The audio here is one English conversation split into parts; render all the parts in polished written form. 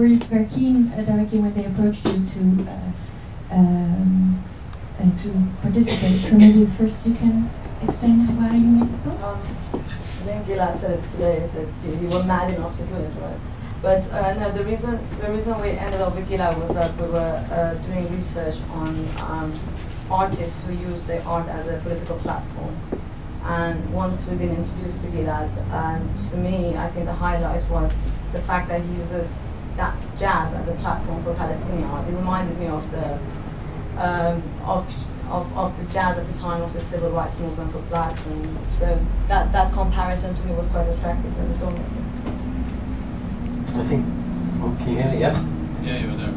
were you very keen directly when they approached you to participate? So maybe first you can explain why you made the book. I think Gilad said it today that you were mad enough to do it, right? But no, the reason we ended up with Gilad was that we were doing research on artists who use their art as a political platform. And once we've been introduced to Gilad, to me, I think the highlight was the fact that he uses that jazz as a platform for Palestinian art. It reminded me of the jazz at the time of the civil rights movement for blacks, and so that comparison to me was quite attractive in the filmmaking. I think, well, can you hear me? Yeah? Yeah, you were there.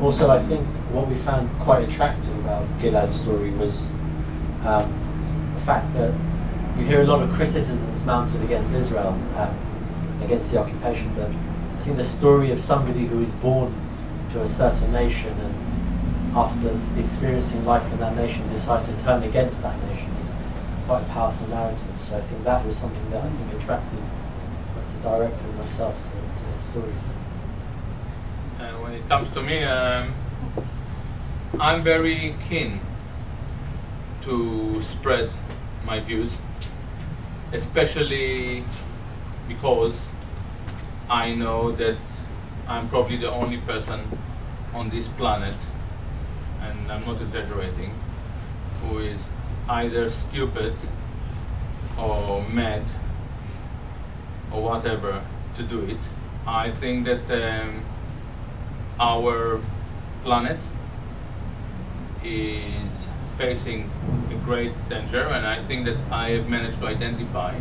Also, I think what we found quite attractive about Gilad's story was the fact that you hear a lot of criticisms mounted against Israel, against the occupation, but I think the story of somebody who is born to a certain nation and after experiencing life in that nation decides to turn against that nation is quite a powerful narrative. So I think that was something that I think attracted both the director and myself to his stories. When it comes to me, I'm very keen to spread my views, especially because I know that I'm probably the only person on this planet, and I'm not exaggerating, who is either stupid or mad or whatever to do it. I think that our planet is facing a great danger, and I think that I have managed to identify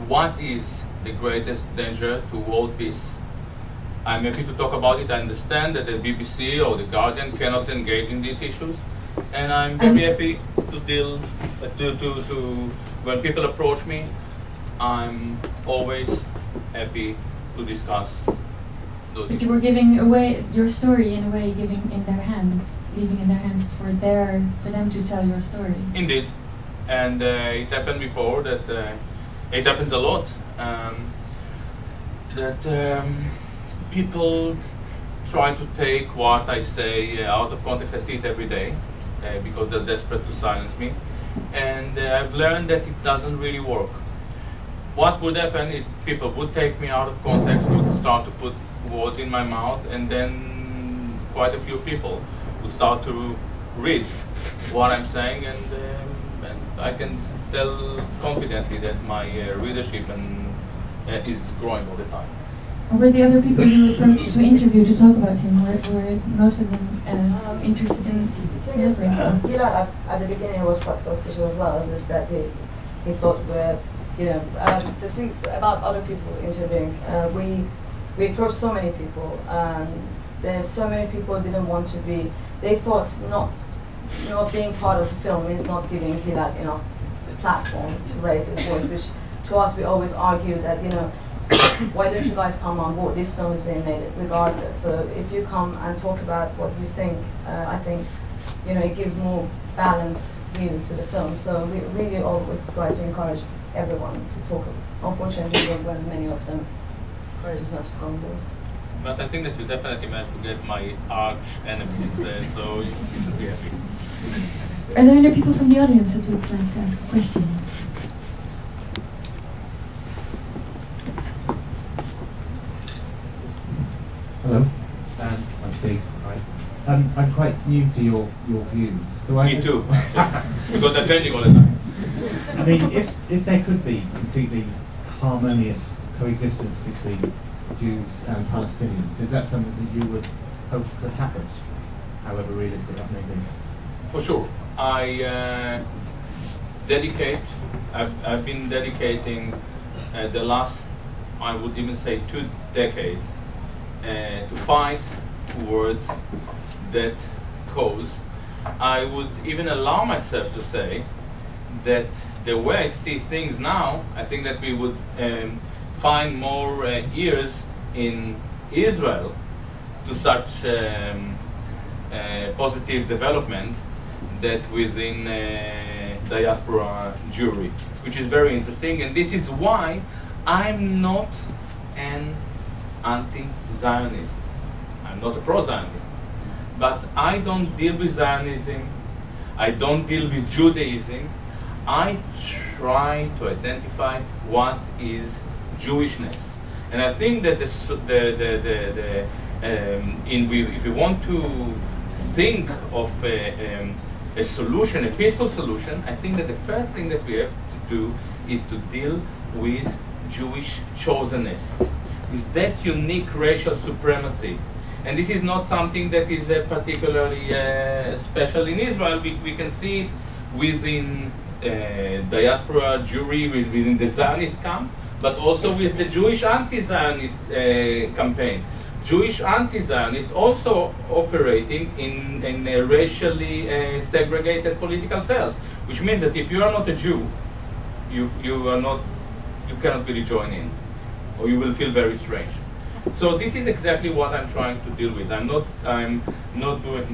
what is the greatest danger to world peace. I'm happy to talk about it. I understand that the BBC or the Guardian cannot engage in these issues, and I'm very happy to deal when people approach me, I'm always happy to discuss those issues. You were giving away your story in a way, leaving in their hands for them to tell your story. Indeed, and it happened before that it happens a lot that people try to take what I say out of context. I see it every day because they're desperate to silence me, and I've learned that it doesn't really work. What would happen is people would take me out of context, would start to put words in my mouth, and then quite a few people would start to read what I'm saying, and I can tell confidently that my readership is growing all the time. Were the other people you approached to interview to talk about him, were most of them interested in collaborating? Gilad at the beginning was quite suspicious as well. As I said, he thought we're, the thing about other people interviewing, we approached so many people, and so many people didn't want to be, they thought not being part of the film is not giving Gilad enough platform to raise his voice, which to us we always argue that, why don't you guys come on board? This film is being made regardless. So if you come and talk about what you think, I think, it gives more balanced view to the film. So we really always try to encourage everyone to talk. Unfortunately, when many of them courageous enough to come on board. But I think that you definitely managed to get my arch enemies, so you should be happy. Are there other people from the audience that would like to ask a question? Hello, I'm Steve. Hi. I'm quite new to your views. Me too, because they're changing all the time. I mean, if there could be completely harmonious coexistence between Jews and Palestinians, is that something that you would hope could happen, however realistic that may be? For sure. I've been dedicating the last, I would even say 2 decades, to fight towards that cause. I would even allow myself to say that the way I see things now, I think that we would find more ears in Israel to such positive development that within diaspora Jewry, which is very interesting, and this is why I'm not an anti-Zionist. I'm not a pro-Zionist, but I don't deal with Zionism. I don't deal with Judaism. I try to identify what is Jewishness, and I think that if we want to think of a solution, a peaceful solution, I think that the first thing that we have to do is to deal with Jewish chosenness, with that unique racial supremacy. And this is not something that is particularly special in Israel. We can see it within diaspora Jewry, within the Zionist camp, but also with the Jewish anti-Zionist campaign. Jewish anti-Zionists also operating in racially segregated political cells, which means that if you are not a Jew, you cannot really join in, or you will feel very strange. So this is exactly what I'm trying to deal with. I'm not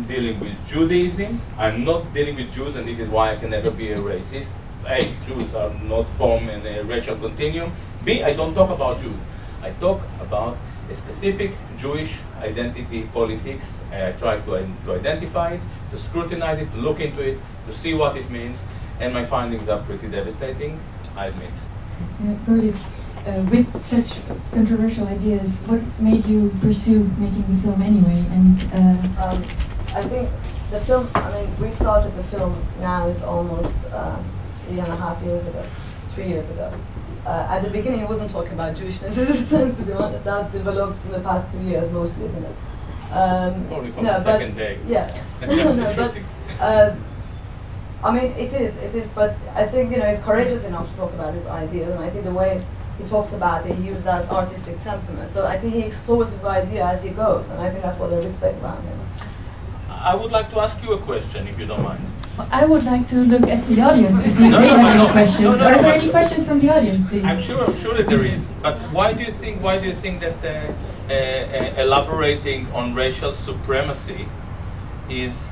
dealing with Judaism. I'm not dealing with Jews, and this is why I can never be a racist. A, Jews are not form in a racial continuum. B, I don't talk about Jews. I talk about a specific Jewish identity politics. I try to identify it, to scrutinize it, to look into it, to see what it means, and my findings are pretty devastating, I admit. With such controversial ideas, what made you pursue making the film anyway? And I think the film, we started the film now is almost 3.5 years ago, 3 years ago. At the beginning, it wasn't talking about Jewishness, in a sense, to be honest. That developed in the past 2 years, mostly, isn't it? Probably from the second day. Yeah. No, but, it is, but I think, he's courageous enough to talk about his ideas, and I think the way he talks about it, he used that artistic temperament. So I think he explores his idea as he goes, and I think that's what I respect around him. I would like to ask you a question, if you don't mind. I would like to look at the audience to see if they have any questions. Are there any questions from the audience, please? I'm sure that there is. But why do you think that elaborating on racial supremacy is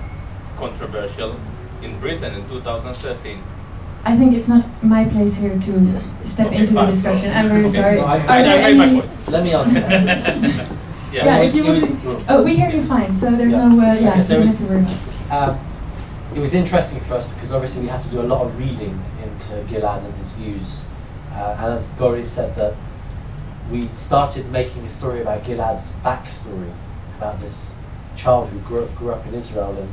controversial in Britain in 2013? I think it's not my place here to step into the discussion. I'm very sorry. I made my point. Let me answer. Yeah, if you would, we hear you fine, so there's no, Okay, so you don't have to worry. it was interesting for us because obviously we had to do a lot of reading into Gilad and his views. And as Gori said, that we started making a story about Gilad's backstory, about this child who grew up in Israel, and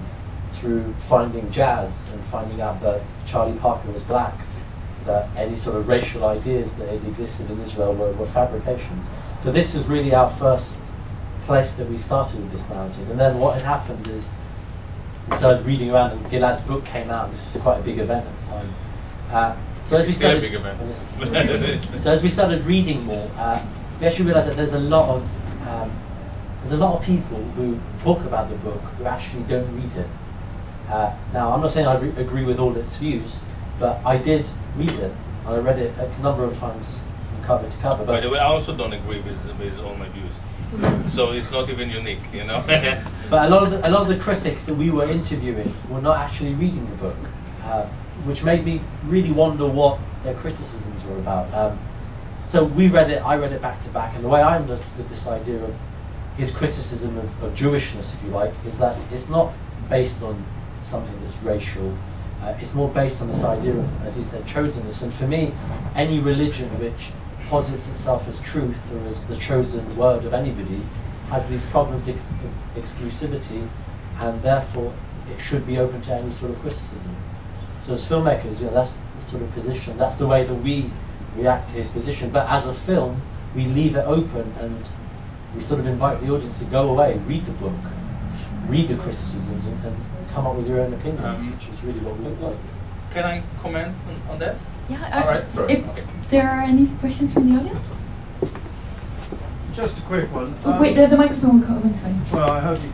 through finding jazz and finding out that Charlie Parker was black, that any sort of racial ideas that had existed in Israel were fabrications. So this was really our first place that we started with this narrative. And then what had happened is we started reading around, and Gilad's book came out, and this was quite a big event at the time. So as we started, big event. so as we started reading more, we actually realised that there's a lot of people who talk about the book who actually don't read it. Now, I'm not saying I agree with all its views, but I did read it. I read it a number of times from cover to cover. But by the way, I also don't agree with all my views. So it's not even unique, But a lot of the critics that we were interviewing were not actually reading the book, which made me really wonder what their criticisms were about. So I read it back to back, and the way I understood this idea of his criticism of Jewishness, if you like, is that it's not based on something that's racial. It's more based on this idea of, as he said, chosenness. And for me, any religion which posits itself as truth or as the chosen word of anybody has these problems of exclusivity, and therefore it should be open to any sort of criticism. So as filmmakers, that's the sort of position, that's the way that we react to his position. But as a film, we leave it open, and we sort of invite the audience to go away, read the book, read the criticisms, and come up with your own opinions, which is really what we look like. Can I comment on that? Yeah. All right. Sorry. If there are any questions from the audience? Just a quick one. Oh, wait, the microphone will come this way. Well, I hope you...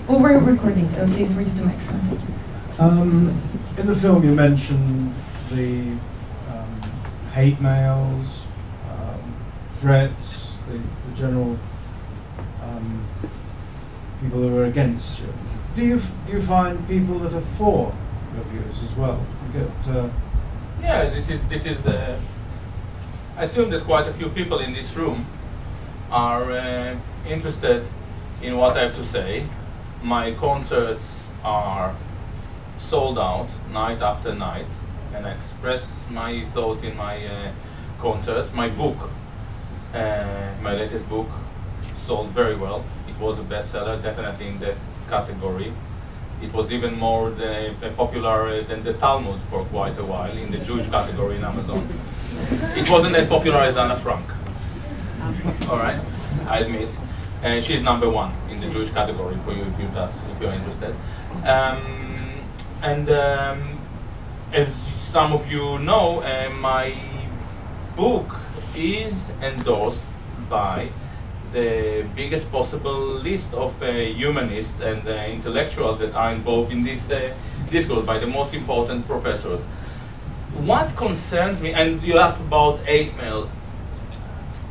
Well, we're recording, so please reach the microphone. In the film you mentioned the hate mails, threats, the general people who are against you. Do you find people that are for your views as well? You get... Yeah, this is. I assume that quite a few people in this room are interested in what I have to say. My concerts are sold out night after night, and I express my thoughts in my concerts. My book, my latest book, sold very well. It was a bestseller, definitely in the category. It was even more popular than the Talmud for quite a while in the Jewish category in Amazon. It wasn't as popular as Anna Frank. All right, I admit. She's #1 in the Jewish category for you if you're interested. As some of you know, my book is endorsed by the biggest possible list of humanists and intellectuals that are involved in this discourse, by the most important professors. What concerns me, and you asked about hate mail,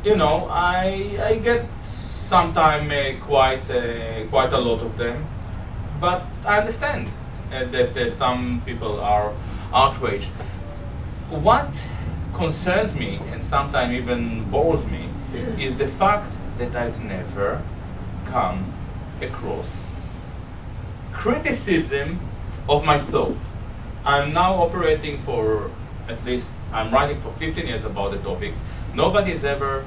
you know, I get sometimes quite a lot of them, but I understand that some people are outraged. What concerns me, and sometimes even bores me, is the fact that I've never come across criticism of my thought. I'm now operating for, at least, I'm writing for 15 years about the topic. Nobody has ever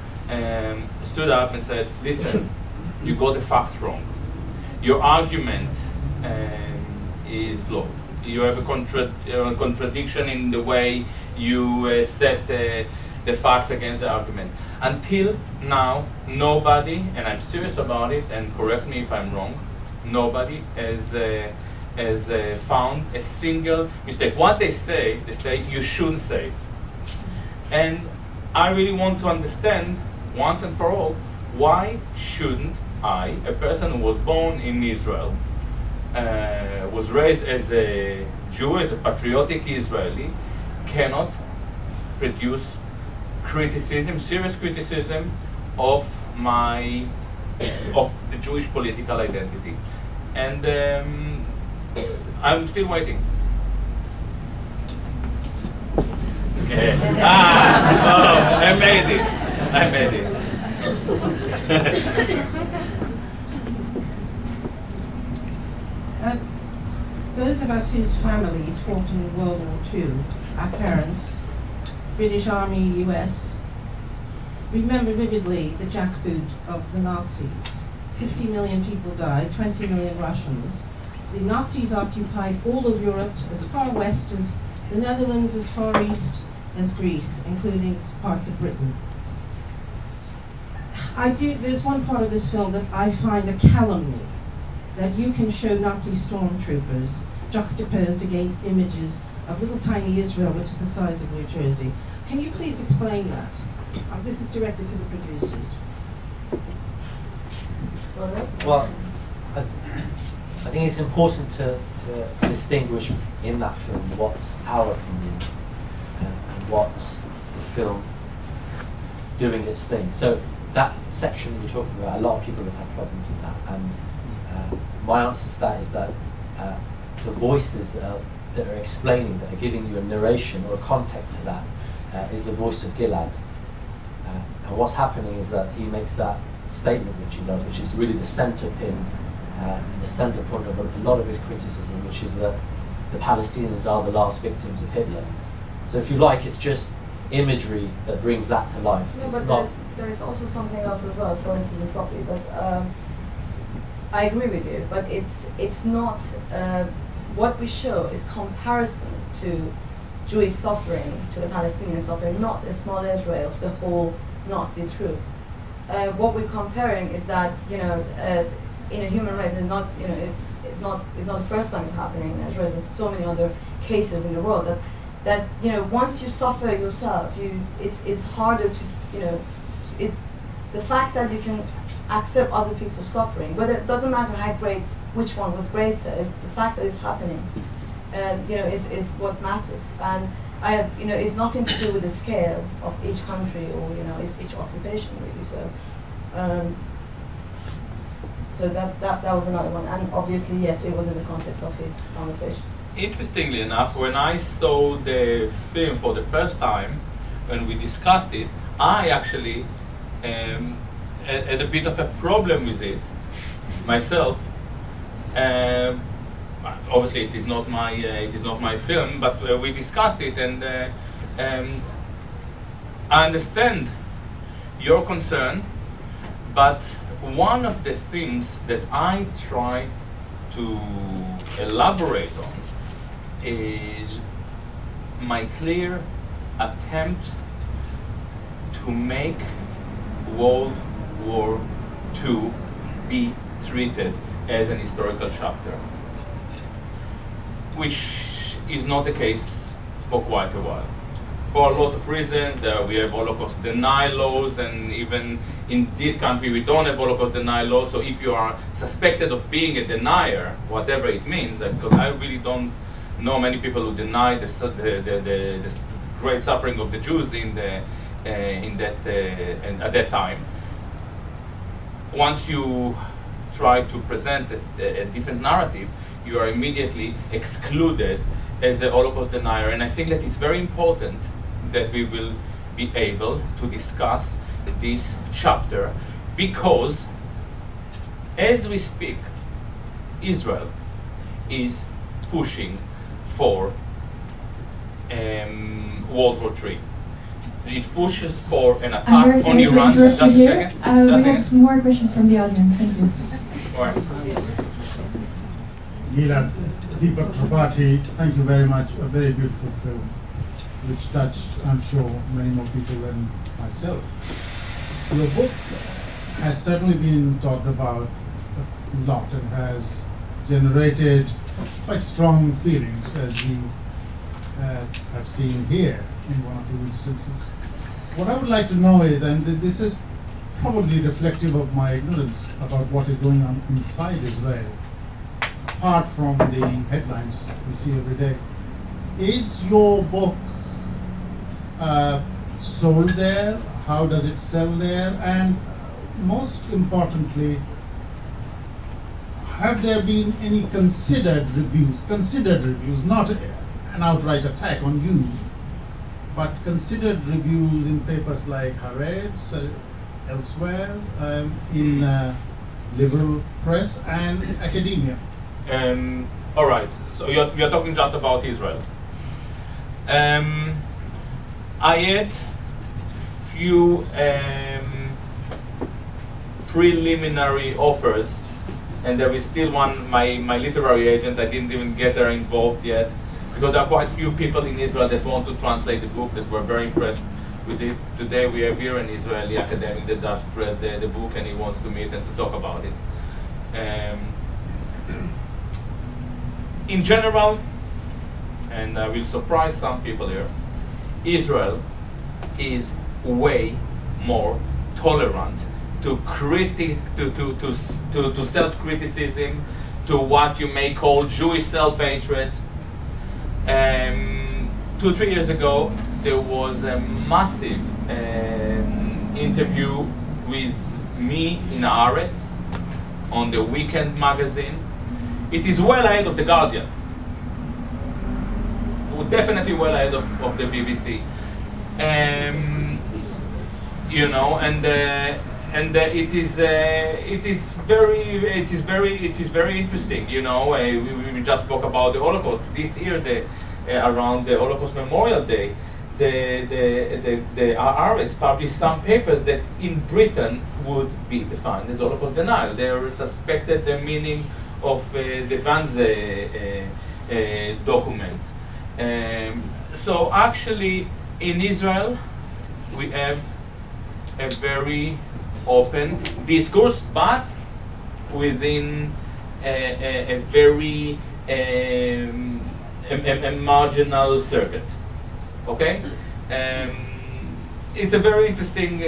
stood up and said, listen, you got the facts wrong. Your argument is flawed. You have a contradiction in the way you set the facts against the argument. Until now, nobody, and I'm serious about it, and correct me if I'm wrong, nobody has found a single mistake. What they say you shouldn't say it. And I really want to understand, once and for all, why shouldn't I, a person who was born in Israel, was raised as a Jew, as a patriotic Israeli, cannot produce criticism, serious criticism of the Jewish political identity. And I'm still waiting. I made it. I made it. Those of us whose families fought in World War II, our parents, British Army, US, remember vividly the jackboot of the Nazis. 50 million people died, 20 million Russians. The Nazis occupied all of Europe, as far west as the Netherlands, as far east as Greece, including parts of Britain. There's one part of this film that I find a calumny, that you can show Nazi stormtroopers juxtaposed against images of little tiny Israel, which is the size of New Jersey. Can you please explain that? This is directed to the producers. Well, I think it's important to distinguish in that film what's our opinion and what's the film doing its thing. So that section that you're talking about, a lot of people have had problems with that, and my answer to that is that the voices that are explaining, that are giving you a narration or a context to that, is the voice of Gilad. And what's happening is that he makes that statement which he does, which is really the centre pin, and the centre point of a lot of his criticism, which is that the Palestinians are the last victims of Hitler. So if you like, it's just imagery that brings that to life. No, it's but not there is also something else as well, sorry to interrupt you, but I agree with you, but it's not, what we show is comparison to Jewish suffering, to the Palestinian suffering, not a small Israel, to the whole Nazi truth. What we're comparing is that, you know, in a human race, and not, you know, it's not the first time it's happening in Israel. There's so many other cases in the world that you know, once you suffer yourself, it's harder to, you know, it's the fact that you can accept other people's suffering, whether it doesn't matter how great, which one was greater, the fact that it's happening, you know, is what matters. And you know, it's nothing to do with the scale of each country or, you know, each occupation really. So that was another one, and obviously yes, it was in the context of his conversation. Interestingly enough, when I saw the film for the first time, when we discussed it, I actually had a bit of a problem with it myself. Obviously, it is not my film, but we discussed it, and I understand your concern. But one of the things that I try to elaborate on is my clear attempt to make World War II be treated as an historical chapter, which is not the case for quite a while. For a lot of reasons, we have Holocaust denial laws, and even in this country we don't have Holocaust denial laws, so if you are suspected of being a denier, whatever it means, because I really don't know many people who deny the great suffering of the Jews at that time. Once you try to present a different narrative, you are immediately excluded as a Holocaust denier. And I think that it's very important that we will be able to discuss this chapter, because as we speak, Israel is pushing for World War III. It pushes for an attack on Iran. Just a second. We have some more questions from the audience. Thank you. All right. Gilad, Deepak Tripathi, thank you very much. A very beautiful film, which touched, I'm sure, many more people than myself. Your book has certainly been talked about a lot and has generated quite strong feelings, as we have seen here in one or two instances. What I would like to know is, and this is probably reflective of my ignorance about what is going on inside Israel, apart from the headlines we see every day, is your book sold there? How does it sell there? And most importantly, have there been any considered reviews, not an outright attack on you, but considered reviews in papers like Haaretz, elsewhere, in liberal press and academia? All right, so you're talking just about Israel. I had few preliminary offers, and there is still one, my literary agent, I didn't even get her involved yet, because there are quite few people in Israel that want to translate the book, that were very impressed with it. Today we have here an Israeli academic that just read the book, and he wants to meet and to talk about it. In general, and I will surprise some people here, Israel is way more tolerant to self-criticism, to what you may call Jewish self-hatred. 2-3 years ago, there was a massive interview with me in Haaretz on the Weekend magazine. It is well ahead of The Guardian. Definitely well ahead of the BBC. You know, and it is very interesting. You know, we just spoke about the Holocaust this year. Around the Holocaust Memorial Day, the Haaretz published some papers that in Britain would be defined as Holocaust denial. They suspected the meaning of the Wannsee document. So actually, in Israel, we have a very open discourse, but within a very a marginal circuit. Okay, it's a very interesting.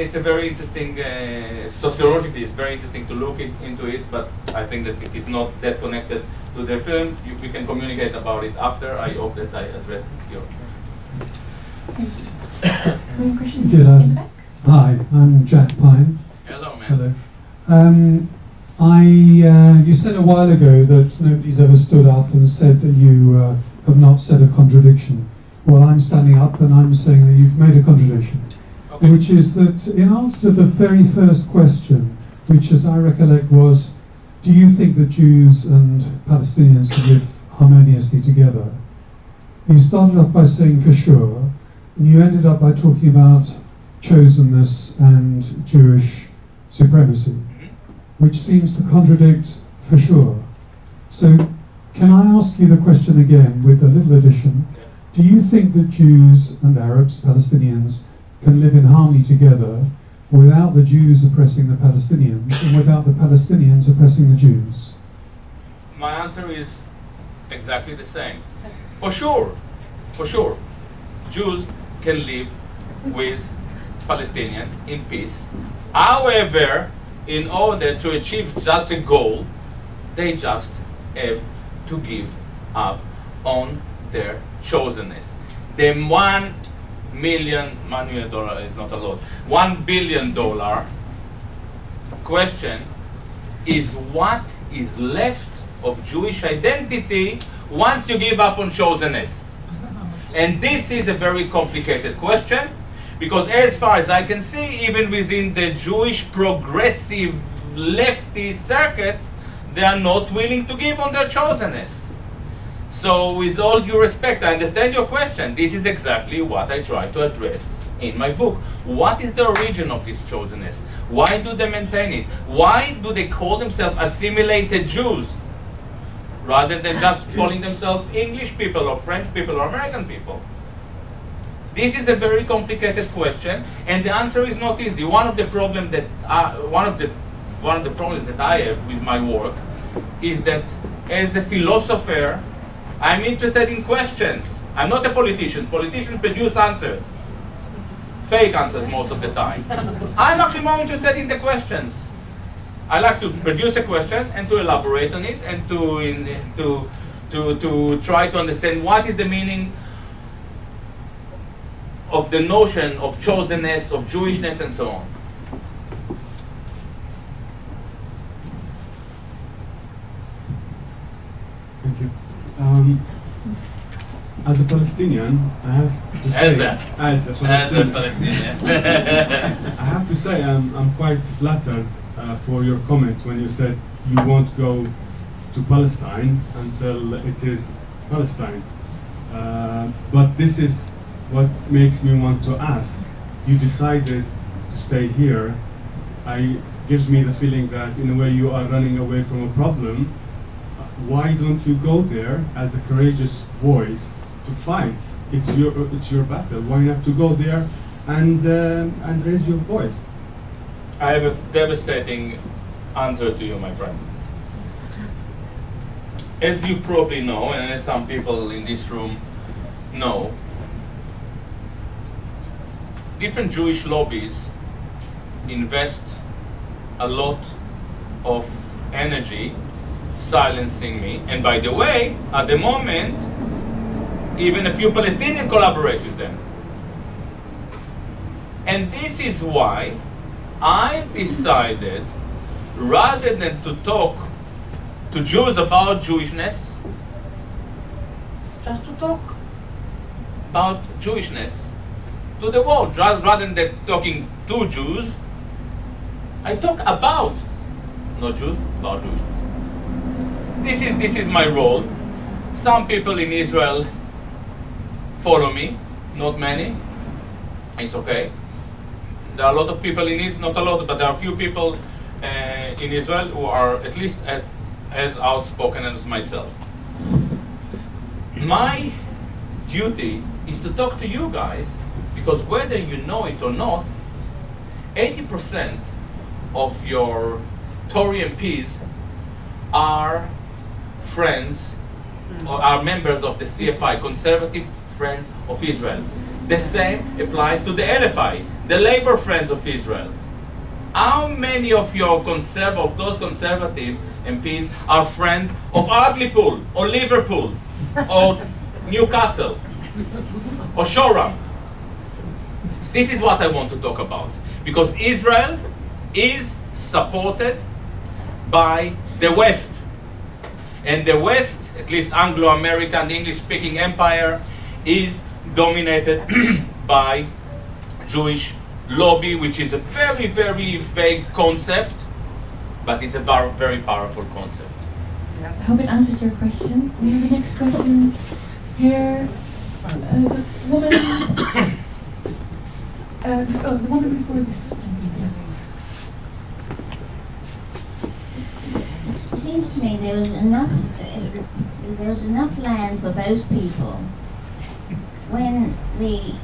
Sociologically, it's very interesting to look into it. But I think that it is not that connected to the film. We can communicate about it after. I hope that I addressed your. One question in Gilad. the back. Hi, I'm Jack Pine. Hello, man. Hello. You said a while ago that nobody's ever stood up and said that you have not said a contradiction. Well, I'm standing up and I'm saying that you've made a contradiction. Okay. which is that in answer to the very first question, which as I recollect was, do you think that Jews and Palestinians can live harmoniously together? You started off by saying for sure, and you ended up by talking about chosenness and Jewish supremacy, which seems to contradict for sure. So can I ask you the question again with a little addition? Do you think that Jews and Arabs, Palestinians, can live in harmony together without the Jews oppressing the Palestinians and without the Palestinians oppressing the Jews? My answer is exactly the same. For sure, for sure. Jews can live with Palestinians in peace. However, in order to achieve just a goal, they just have to give up on their chosenness. The $1 million is not a lot. $1 billion question is what is left of Jewish identity once you give up on chosenness. And this is a very complicated question, because as far as I can see, even within the Jewish progressive lefty circuit, they are not willing to give on their chosenness. So with all due respect, I understand your question. This is exactly what I try to address in my book. What is the origin of this chosenness? Why do they maintain it? Why do they call themselves assimilated Jews rather than just calling themselves English people or French people or American people? This is a very complicated question, and the answer is not easy. One of the problems that I have with my work is that as a philosopher, I'm interested in questions. I'm not a politician. Politicians produce answers. Fake answers most of the time. I'm actually more interested in the questions. I like to produce a question and to elaborate on it and to try to understand what is the meaning of the notion of chosenness, of Jewishness, and so on. Thank you. As a Palestinian, I have to say, as a Palestinian, I have to say I'm quite flattered for your comment when you said you won't go to Palestine until it is Palestine. But this is what makes me want to ask. You decided to stay here. Gives me the feeling that in a way you are running away from a problem. Why don't you go there as a courageous voice to fight? It's your battle. Why not to go there and raise your voice? I have a devastating answer to you, my friend. As you probably know, and as some people in this room know, different Jewish lobbies invest a lot of energy silencing me. And by the way, at the moment, even a few Palestinians collaborate with them. And this is why I decided, rather than to talk to Jews about Jewishness, just to talk about Jewishness to the world. Just rather than talking to Jews, I talk about, not Jews, about Jewishness. This is my role. Some people in Israel follow me, not many. It's okay. There are a lot of people in Israel, not a lot, but there are a few people in Israel who are at least as outspoken as myself. My duty is to talk to you guys, because whether you know it or not, 80% of your Tory MPs are friends or are members of the CFI, Conservative Friends of Israel. The same applies to the LFI, the Labor Friends of Israel. How many of your those conservative MPs are friends of Hartlepool or Liverpool or Newcastle or Shoreham? This is what I want to talk about, because Israel is supported by the West. And the West, at least Anglo-American, English-speaking empire, is dominated by Jewish lobby, which is a very, very vague concept, but it's a very powerful concept. I hope it answered your question. We have the next question here. The woman, the woman before this. It seems to me there was enough land for both people. When the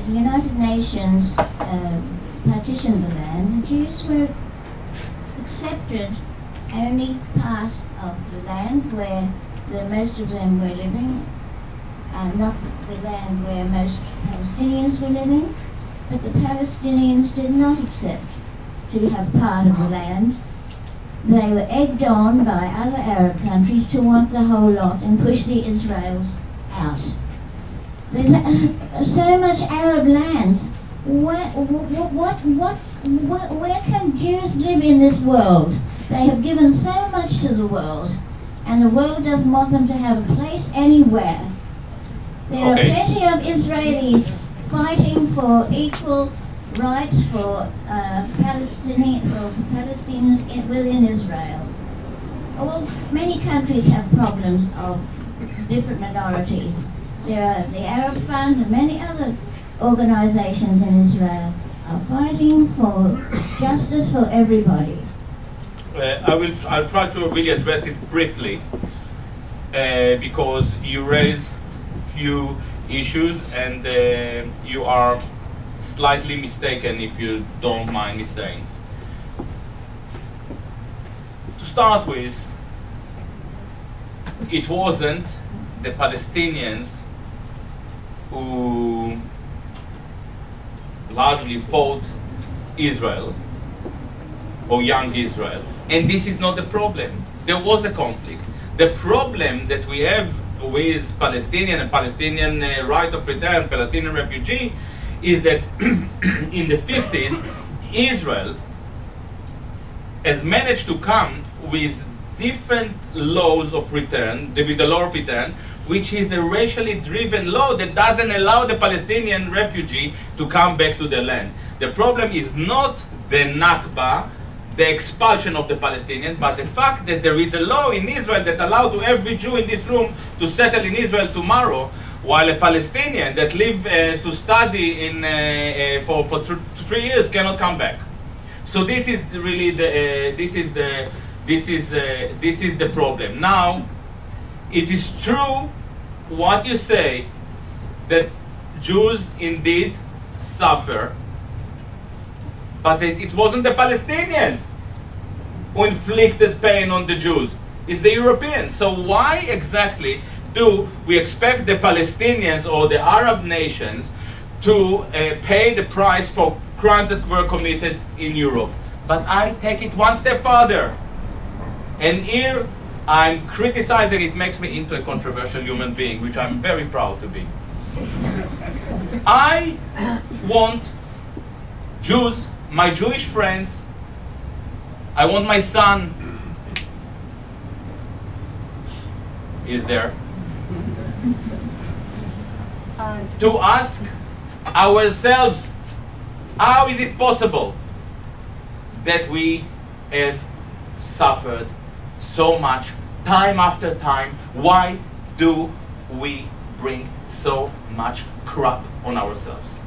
United Nations partitioned the land, the Jews were accepted only part of the land where most of them were living, not the land where most Palestinians were living, but the Palestinians did not accept to have part of the land. They were egged on by other Arab countries to want the whole lot and push the Israelis out. There's so much Arab lands. Where can Jews live in this world? They have given so much to the world, and the world doesn't want them to have a place anywhere. There are plenty of Israelis fighting for equal rights for Palestinians within Israel. Many countries have problems of different minorities. There are the Arab Fund and many other organizations in Israel are fighting for justice for everybody. I'll try to really address it briefly because you raise few issues and you are slightly mistaken, if you don't mind me saying. To start with, it wasn't the Palestinians who largely fought Israel or young Israel. And this is not the problem. There was a conflict. The problem that we have with Palestinian and Palestinian right of return, Palestinian refugee, is that in the 50s, Israel has managed to come with different laws of return, with the law of return, which is a racially driven law that doesn't allow the Palestinian refugee to come back to the land. The problem is not the Nakba, the expulsion of the Palestinians, but the fact that there is a law in Israel that allows to every Jew in this room to settle in Israel tomorrow, while a Palestinian that live to study in for 3 years cannot come back. So this is really the this is the problem. Now, it is true what you say that Jews indeed suffer, but it wasn't the Palestinians who inflicted pain on the Jews. It's the Europeans. So why exactly do we expect the Palestinians or the Arab nations to pay the price for crimes that were committed in Europe? But I take it one step further. And here I'm criticizing, it makes me into a controversial human being, which I'm very proud to be. I want Jews, my Jewish friends, I want my son, is there, to ask ourselves, how is it possible that we have suffered so much time after time? Why do we bring so much crap on ourselves?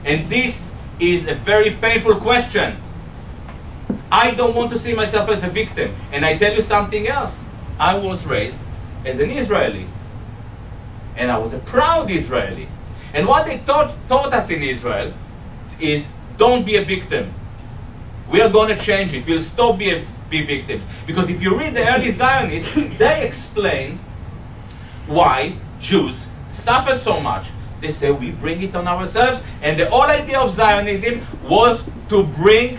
And this is a very painful question. I don't want to see myself as a victim. And I tell you something else. I was raised as an Israeli. And I was a proud Israeli. And what they taught us in Israel is, don't be a victim. We are going to change it. We'll stop be victims. Because if you read the early Zionists, they explain why Jews suffered so much. They say we bring it on ourselves, and the whole idea of Zionism was to bring,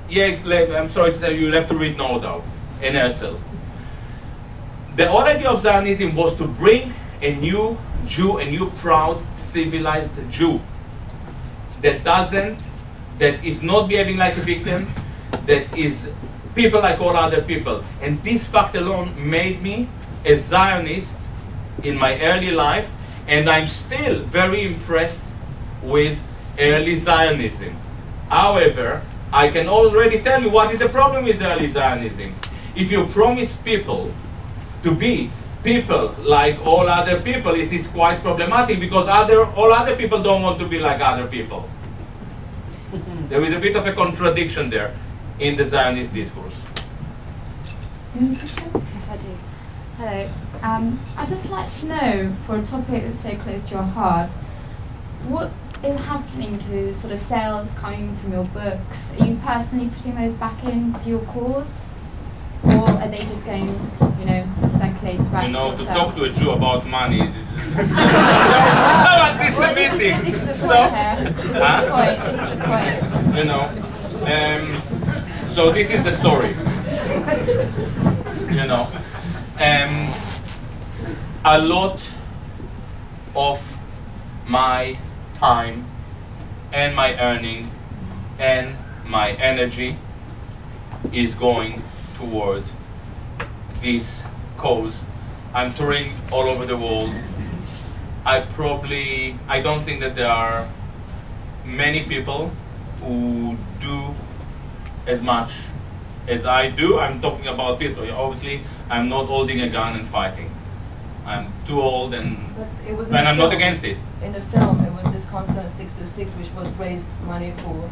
I'm sorry to tell you, you'll have to read Nordau and Herzl. The whole idea of Zionism was to bring a new Jew, a new proud, civilized Jew that is not behaving like a victim, that is people like all other people. And this fact alone made me a Zionist in my early life, and I'm still very impressed with early Zionism. However, I can already tell you what is the problem with early Zionism. If you promise people to be people like all other people, it is quite problematic because all other people don't want to be like other people. There is a bit of a contradiction there in the Zionist discourse. Yes, I do. Hello. I'd just like to know, for a topic that's so close to your heart, what is happening to sort of sales coming from your books? Are you personally putting those back into your cause? Or are they just going, you know, circulated back to yourself? To talk to a Jew about money, so anti-Semitic. This is the point here. This is the point. You know, so this is the story. You know, a lot of my time and my earning and my energy is going towards this cause. I'm touring all over the world. I don't think that there are many people who do as much as I do. I'm talking about this. Obviously, I'm not holding a gun and fighting. I'm too old and I'm not against it. In the film, it was this concert 626, which was raised money for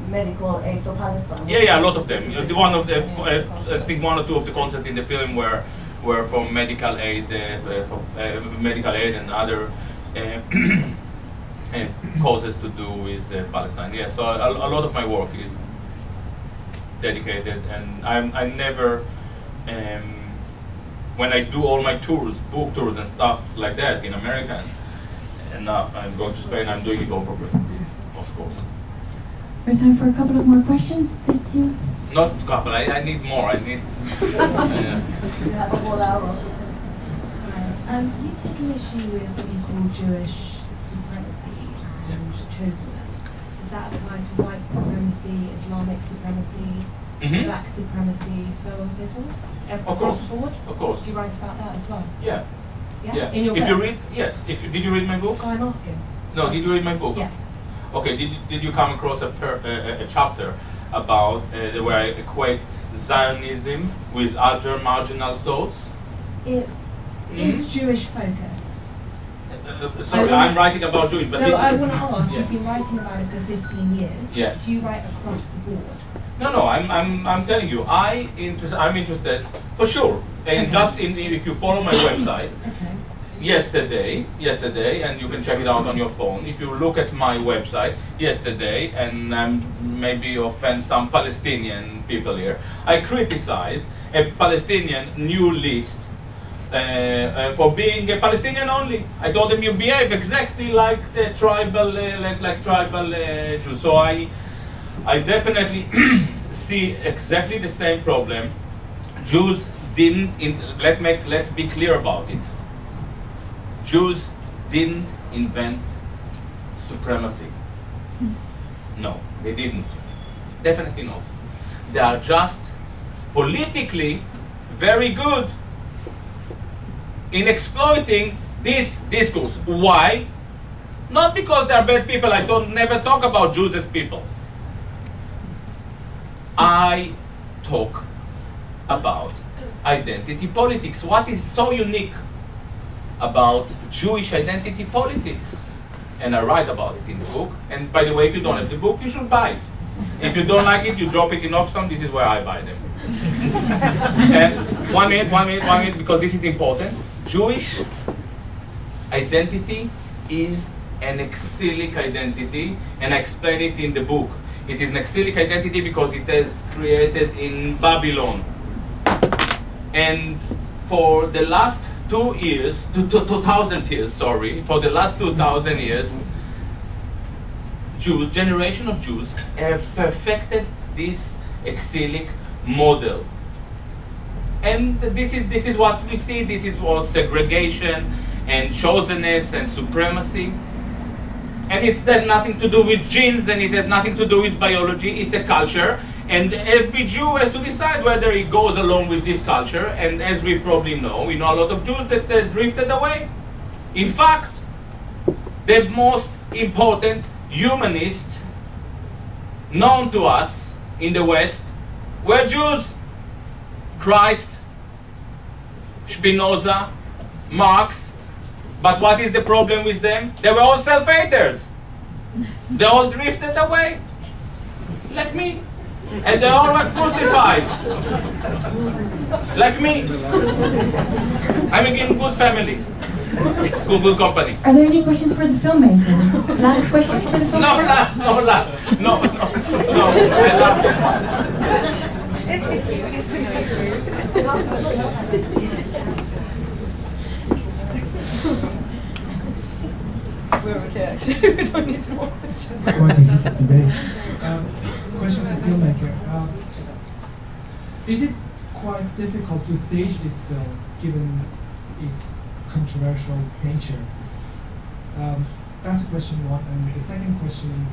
medical aid for Palestine. Yeah, a lot of them. One of the, I think one or two of the concerts in the film were for medical aid and other causes to do with Palestine. Yeah, so a lot of my work is dedicated, and I never, when I do all my tours, book tours and stuff like that in America, and now I'm going to Spain, I'm doing it all for free, of course. There's time for a couple of more questions. Thank you. Not a couple, I need more. I need. You have a whole hour. You've taken issue with what you call Jewish supremacy and chosenness. Does that apply to white supremacy, Islamic supremacy, black supremacy, so on and so forth? Of course. Forward? Of course. Do you write about that as well? Yeah. Yeah. In your if book? you read, yes. Did you read my book? I'm asking. No. Did you read my book? Yes. Okay. Did you come across a chapter about where I equate Zionism with other marginal thoughts? It's Jewish focused. Sorry, I'm writing about Jewish, but no, I want to ask. You've been writing about it for 15 years. Yeah. Do you write across the board? No. I'm telling you, I'm interested for sure. And just if you follow my website, yesterday, and you can check it out on your phone. If you look at my website yesterday, and maybe offend some Palestinian people here, I criticized a Palestinian new list for being a Palestinian only. I told them you behave exactly like the tribal, tribal Jews. So I definitely see exactly the same problem. Jews didn't. Let's be clear about it. Jews didn't invent supremacy. No, they didn't. Definitely not. They are just politically very good in exploiting this discourse. Why? Not because they are bad people. I never talk about Jews as people. I talk about identity politics. What is so unique about Jewish identity politics? And I write about it in the book. And by the way, if you don't have the book, you should buy it. If you don't like it, you drop it in Oxfam. This is where I buy them. And one minute, because this is important. Jewish identity is an exilic identity, and I explain it in the book. It is an exilic identity because it is created in Babylon. And for the last 2,000 years, for the last 2,000 years, generation of Jews have perfected this exilic model. And this is what we see. This is what segregation and chosenness and supremacy. And it's has nothing to do with genes, and it has nothing to do with biology. It's a culture, and every Jew has to decide whether he goes along with this culture. And as we probably know, we know a lot of Jews that drifted away. In fact, the most important humanists known to us in the West were Jews. Christ, Spinoza, Marx. But what is the problem with them? They were all self-haters. They all drifted away, like me. And they all were crucified, like me. I'm in good family, good company. Are there any questions for the filmmaker? Last question for the filmmaker? No last. No. I love We're okay, actually. We don't need more questions. Question for the filmmaker. Is it quite difficult to stage this film, given its controversial nature? That's question one. And the second question is,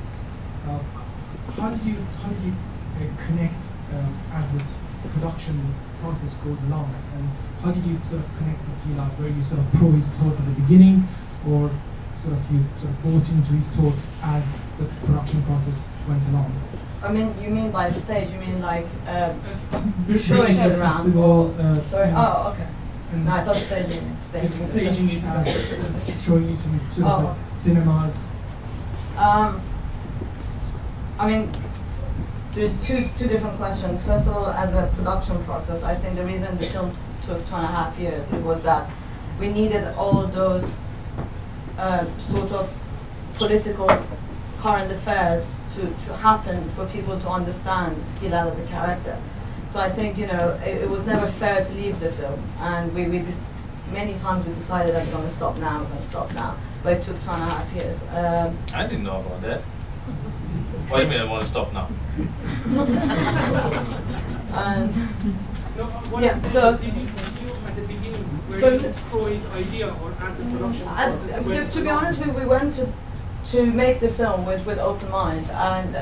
how did you connect as the production process goes along, and how did you sort of connect with Gilad, where you sort of pro his thought at the beginning, or sort of you sort of bought into his thought as the production process went along? I mean, you mean by stage? You mean like showing it around? Festival, sorry. Oh, okay. No, I thought staging it as showing it in sort of like cinemas. I mean, there's two different questions. First of all, as a production process, I think the reason the film took 2.5 years, it was that we needed all those sort of political current affairs to happen for people to understand Gilad as a character. So I think, you know, it was never fair to leave the film, and many times we decided that we're going to stop now, but it took 2.5 years. I didn't know about that. What do you mean I want to stop now? And yeah, so did you at the beginning were you pro his idea or at the production? To be honest, we went to make the film with open mind, and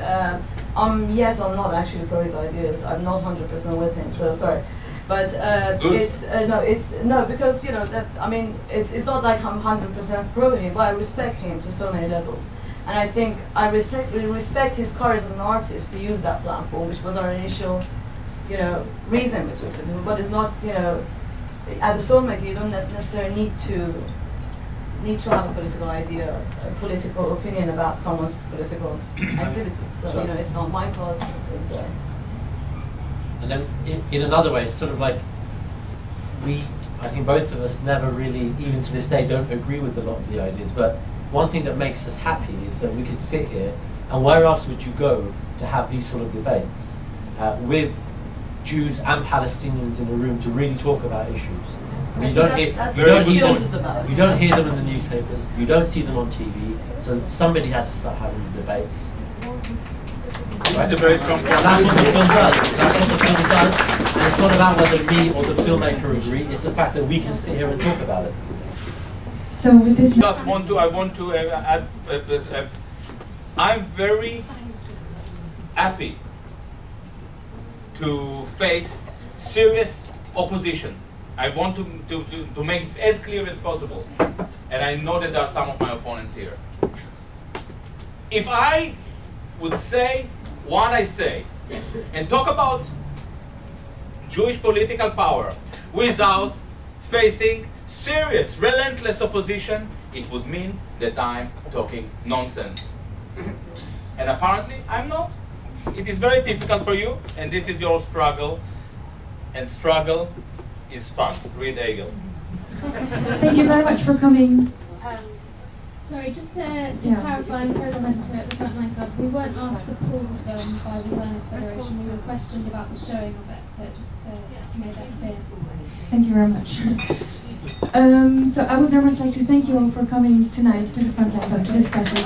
I'm not actually pro his ideas. I'm not 100% with him, so sorry. But no, because you know that, I mean, it's not like I'm 100% pro him, but I respect him to so many levels. And I think I respect his courage as an artist to use that platform, which was our initial, you know, reason we took it. But it's not, you know, as a filmmaker, you don't necessarily need to have a political idea, a political opinion about someone's political activity. So you know, it's not my cause. And then in another way, it's sort of like I think both of us never really, even to this day, don't agree with a lot of the ideas. But one thing that makes us happy is that we could sit here, and where else would you go to have these sort of debates with Jews and Palestinians in a room to really talk about issues? I mean, you don't hear them in the newspapers, you don't see them on TV, so somebody has to start having the debates. Right? A very strong. And that's what the film does. That's what the film does. And it's not about whether me or the filmmaker agree, it's the fact that we can sit here and talk about it. So with this, I want to add. I'm very happy to face serious opposition. I want to make it as clear as possible, and I know that there are some of my opponents here. If I would say what I say and talk about Jewish political power without facing serious, relentless opposition, it would mean that I'm talking nonsense. And apparently, I'm not. It is very difficult for you, and this is your struggle, and struggle is fun. Read Hegel. thank you very much for coming. Sorry, just to clarify, I'm program editor at the Frontline Club. We weren't asked to pull the film by the Zionist Federation. We were questioned about the showing of it, but just to make that clear. Thank you very much. So I would very much like to thank you all for coming tonight to the Frontline Club to discuss it.